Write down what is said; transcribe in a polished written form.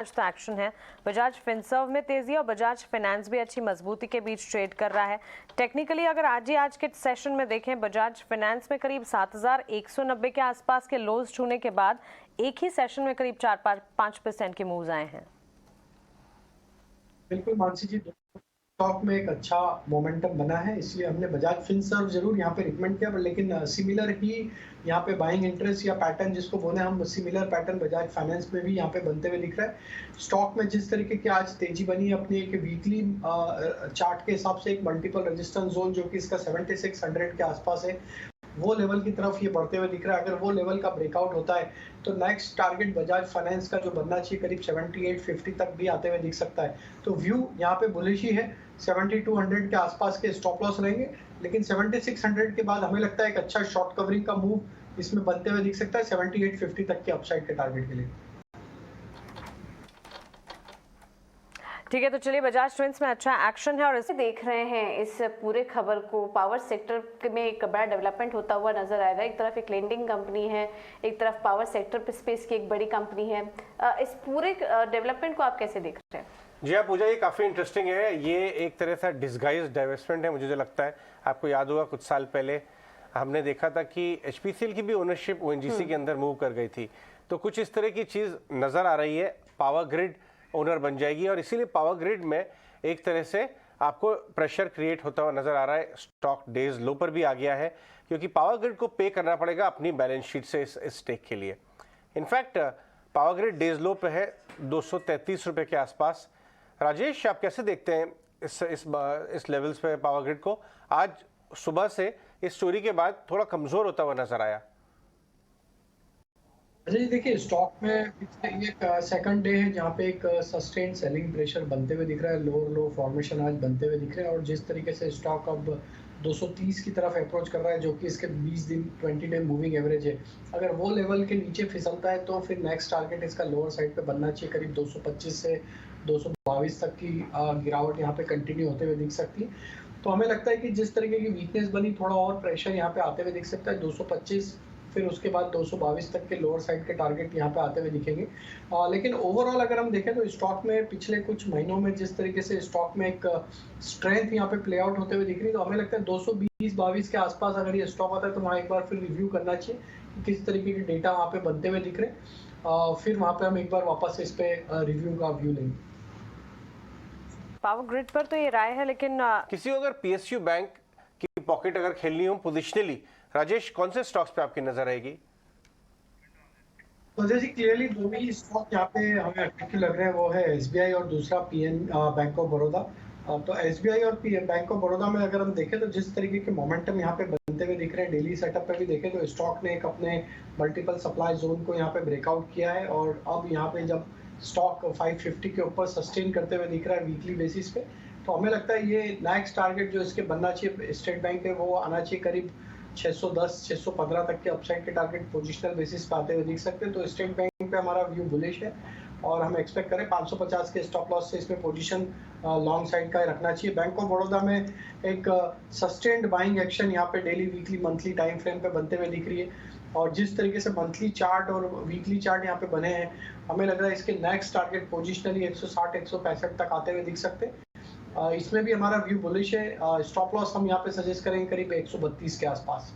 आज तो एक्शन है। बजाज फिनसर्व में तेजी और बजाज फाइनेंस भी अच्छी मजबूती के बीच ट्रेड कर रहा है। टेक्निकली अगर आज के सेशन में देखें, बजाज फाइनेंस में करीब 7190 के आसपास के लोज छूने के बाद एक ही सेशन में करीब 4-5% के मूव्स आए हैं। बिल्कुल मानसी जी, स्टॉक में एक अच्छा मोमेंटम बना है, इसलिए हमने बजाज फिनसर्व जरूर यहाँ पे रिकमेंड किया, लेकिन सिमिलर ही यहाँ पे बाइंग इंटरेस्ट या पैटर्न जिसको बोले हम, सिमिलर पैटर्न बजाज फाइनेंस में भी यहाँ पे बनते हुए दिख रहा है। स्टॉक में जिस तरीके की आज तेजी बनी है अपनी एक वीकली चार्ट के हिसाब से, एक मल्टीपल रेजिस्टेंस जोन जो कि इसका 7600 के आसपास है, वो लेवल की तरफ ये बढ़ते हुए दिख रहा है। अगर वो लेवल का ब्रेकआउट होता है तो नेक्स्ट टारगेट बजाज फाइनेंस का जो बनना चाहिए करीब 7850 तक भी आते हुए दिख सकता है। तो व्यू यहाँ पे बुलिश ही है। 7200 के आसपास के स्टॉप लॉस रहेंगे, लेकिन 7600 के बाद हमें लगता है एक अच्छा शॉर्ट कवरिंग का मूव इसमें बनते हुए दिख सकता है 7850 तक के अपसाइड के टारगेट के लिए। ठीक है, तो चलिए, बजाज ट्विंस में अच्छा एक्शन है और इसे देख रहे हैं इस पूरे खबर को। पावर सेक्टर में एक बड़ा डेवलपमेंट होता हुआ नजर आएगा। एक तरफ एक लेंडिंग कंपनी है, एक तरफ पावर सेक्टर स्पेस की एक बड़ी कंपनी है। इस पूरे डेवलपमेंट को आप कैसे देख रहे हैं? जी हाँ पूजा, ये काफ़ी इंटरेस्टिंग है। ये एक तरह से डिस्गाइज डाइवेस्टमेंट है, मुझे जो लगता है। आपको याद होगा कुछ साल पहले हमने देखा था कि एचपीसीएल की भी ओनरशिप ओएनजीसी के अंदर मूव कर गई थी। तो कुछ इस तरह की चीज़ नज़र आ रही है। पावर ग्रिड ओनर बन जाएगी और इसीलिए पावर ग्रिड में एक तरह से आपको प्रेशर क्रिएट होता हुआ नजर आ रहा है। स्टॉक डेज लो पर भी आ गया है, क्योंकि पावर ग्रिड को पे करना पड़ेगा अपनी बैलेंस शीट से इस स्टेक के लिए। इनफैक्ट पावर ग्रिड डेज लो पे है 233 रुपए के आसपास। राजेश, आप कैसे देखते हैं इस लेवल्स पे पावर ग्रिड को? आज सुबह से इस स्टोरी के बाद थोड़ा कमजोर होता हुआ नजर आया। अच्छा जी, देखिए स्टॉक में एक सेकंड डे है जहाँ पे एक सस्टेन सेलिंग प्रेशर बनते हुए दिख रहा है। लोअर लो फॉर्मेशन आज बनते हुए दिख रहे हैं और जिस तरीके से स्टॉक अब 230 की तरफ अप्रोच कर रहा है, जो कि इसके 20 दिन 20 डे मूविंग एवरेज है, अगर वो लेवल के नीचे फिसलता है तो फिर नेक्स्ट टारगेट इसका लोअर साइड पे बनना चाहिए। करीब 225 से 222 तक की गिरावट यहाँ पे कंटिन्यू होते हुए दिख सकती है। तो हमें लगता है कि जिस तरीके की वीकनेस बनी, थोड़ा और प्रेशर यहाँ पे आते हुए दिख सकता है। 225 फिर उसके बाद 222 तक के लोअर साइड के टारगेट यहाँ पे आते हुए दिखेंगे। लेकिन ओवरऑल अगर हम देखें तो स्टॉक में पिछले कुछ महीनों में जिस तरीके से स्टॉक में एक स्ट्रेंथ यहाँ पे प्ले आउट होते हुए दिख रही है, तो हमें लगता है 220-22 के आसपास अगर ये स्टॉक आता है तो वहाँ एक बार फिर रिव्यू करना चाहिए कि किस तरीके के डेटा वहाँ पे बनते हुए दिख रहे हैं। फिर वहाँ पे हम एक बार वापस इस पे रिव्यू का व्यू लेंगे। पावर ग्रिड पर तो ये राय है, लेकिन किसी को अगर पीएसयू बैंक की पॉकेट अगर खेलनी हो पोजिशनली, राजेश, कौन से स्टॉक्स पे आपकी नजर आएगी? तो जैसे क्लियरली दो ही स्टॉक यहाँ पे हमें अट्रैक्टिव लग रहे हैं, वो है एसबीआई और दूसरा पीएन बैंक ऑफ बड़ौदा। तो एसबीआई और बैंक ऑफ बड़ौदा में अगर हम देखें तो जिस तरीके के मोमेंटम यहाँ पे बनते हुए दिख रहे हैं, डेली सेटअप पे भी देखें तो स्टॉक ने एक अपने मल्टीपल सप्लाई जोन को यहाँ पे ब्रेकआउट किया है और अब यहाँ पे जब स्टॉक 550 के ऊपर सस्टेन करते हुए दिख रहा है वीकली बेसिस पे, तो हमें लगता है ये नेक्स्ट टारगेट जो इसके बनना चाहिए स्टेट बैंक है, वो आना चाहिए करीब 610-615 तक के अपसाइड के टारगेट पोजिशनल बेसिस पे आते हुए दिख सकते हैं। तो स्टेट बैंक पे हमारा व्यू बुलिश है और हम एक्सपेक्ट करें 550 के स्टॉप लॉस से इसमें पोजीशन लॉन्ग साइड का रखना चाहिए। बैंक ऑफ बड़ौदा में एक सस्टेन्ड बाइंग एक्शन यहाँ पे daily weekly monthly time frame पे बनते हुए दिख रही है और जिस तरीके से मंथली चार्ट और वीकली चार्ट यहाँ पे बने हैं, हमें लग रहा है इसके नेक्स्ट टारगेट पोजिशनली 160-165 तक आते हुए दिख सकते हैं। इसमें भी हमारा व्यू बुलिश है। स्टॉप लॉस हम यहाँ पे सजेस्ट करेंगे करीब 132 के आसपास।